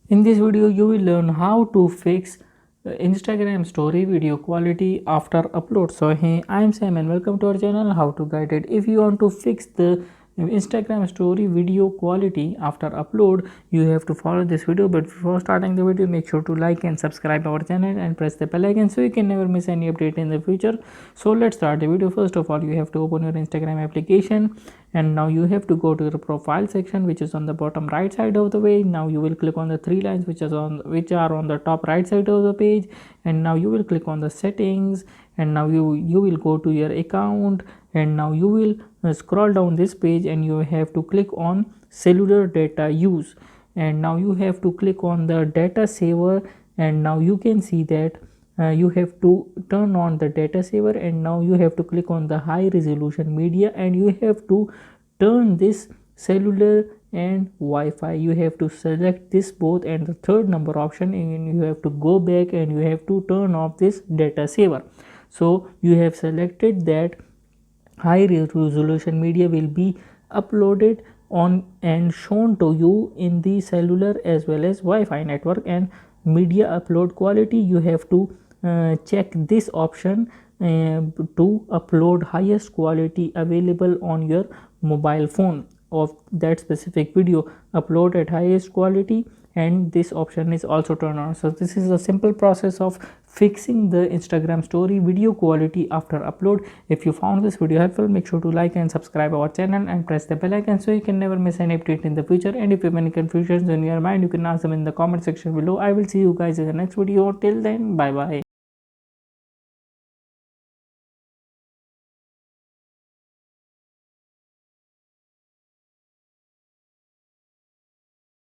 In this video, you will learn how to fix Instagram story video quality after upload. So hey, I am Sam and welcome to our channel How to Guided. If you want to fix the Instagram story video quality after upload, you have to follow this video. But before starting the video, make sure to like and subscribe our channel and press the bell icon so you can never miss any update in the future. So let's start the video. First of all, you have to open your Instagram application, and now you have to go to the profile section, which is on the bottom right side of the page. Now you will click on the three lines which are on the top right side of the page, and now you will click on the settings, and now you will go to your account, and now you will scroll down this page and you have to click on cellular data use, and now you have to click on the data saver, and now you can see that you have to turn on the data saver, and now you have to click on the high resolution media, and you have to turn this cellular and Wi-Fi. You have to select this both and the third number option, and you have to go back and you have to turn off this data saver. So you have selected that high resolution media will be uploaded on and shown to you in the cellular as well as Wi-Fi network. And media upload quality, you have to check this option to upload highest quality available on your mobile phone of that specific video. Upload at highest quality, and this option is also turned on. So this is a simple process of fixing the Instagram story video quality after upload. If you found this video helpful, make sure to like and subscribe our channel and press the bell icon so you can never miss any update in the future. And if you have any confusions in your mind, you can ask them in the comment section below. I will see you guys in the next video. Till then, bye bye.